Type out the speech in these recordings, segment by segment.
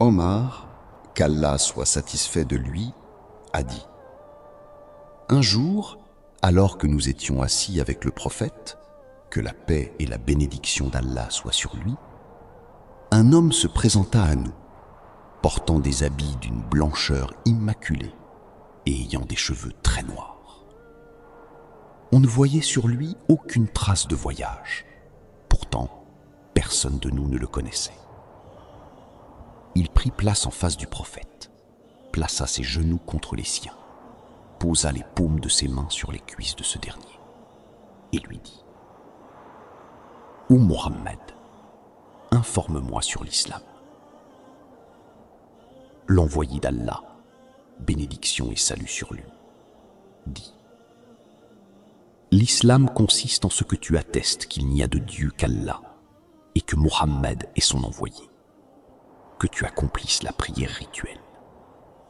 Omar, qu'Allah soit satisfait de lui, a dit: un jour, alors que nous étions assis avec le prophète, que la paix et la bénédiction d'Allah soient sur lui, un homme se présenta à nous, portant des habits d'une blancheur immaculée et ayant des cheveux très noirs. On ne voyait sur lui aucune trace de voyage. Pourtant, personne de nous ne le connaissait. Il prit place en face du prophète, plaça ses genoux contre les siens, posa les paumes de ses mains sur les cuisses de ce dernier et lui dit: Ô Mohammed, informe-moi sur l'islam. L'envoyé d'Allah, bénédiction et salut sur lui, dit: l'islam consiste en ce que tu attestes qu'il n'y a de Dieu qu'Allah et que Mohammed est son envoyé, que tu accomplisses la prière rituelle,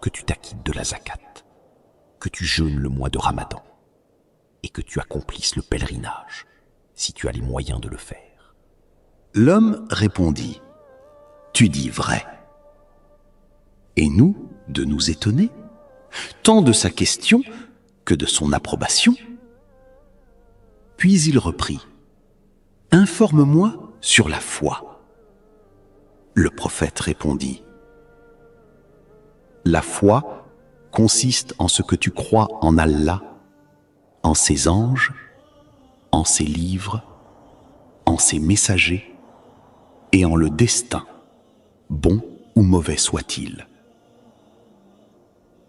que tu t'acquittes de la zakat, que tu jeûnes le mois de Ramadan et que tu accomplisses le pèlerinage si tu as les moyens de le faire. L'homme répondit: tu dis vrai. Et nous, de nous étonner, tant de sa question que de son approbation. Puis il reprit: informe-moi sur la foi. Le prophète répondit: la foi consiste en ce que tu crois en Allah, en ses anges, en ses livres, en ses messagers et en le destin, bon ou mauvais soit-il.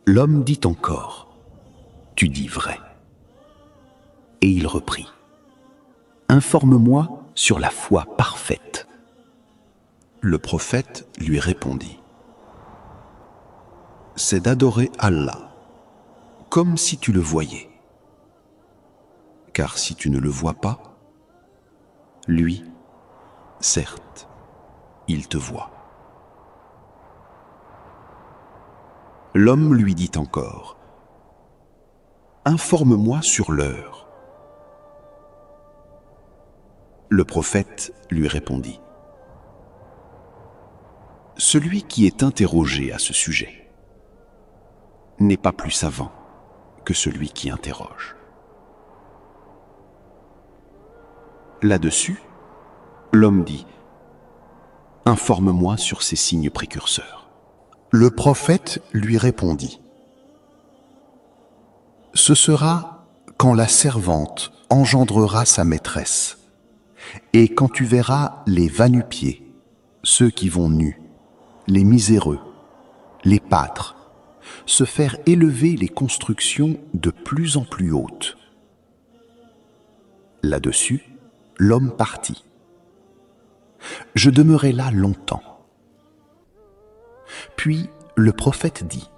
L'homme dit encore: tu dis vrai. Et il reprit: informe-moi sur la foi parfaite. Le prophète lui répondit: c'est d'adorer Allah comme si tu le voyais. Car si tu ne le vois pas, lui, certes, il te voit. L'homme lui dit encore: informe-moi sur l'heure. Le prophète lui répondit: celui qui est interrogé à ce sujet n'est pas plus savant que celui qui interroge. Là-dessus, l'homme dit: informe-moi sur ces signes précurseurs. Le prophète lui répondit: ce sera quand la servante engendrera sa maîtresse, et quand tu verras les va-nu-pieds, ceux qui vont nus, les miséreux, les pâtres, se faire élever les constructions de plus en plus hautes. Là-dessus, l'homme partit. Je demeurai là longtemps. Puis le prophète dit: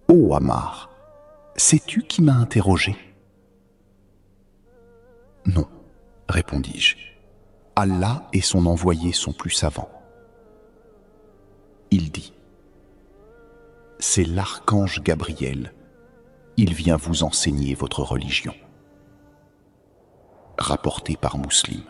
ô Ammar, sais-tu qui m'a interrogé? Non, répondis-je. Allah et son envoyé sont plus savants. Il dit: c'est l'archange Gabriel. Il vient vous enseigner votre religion. Rapporté par Muslim.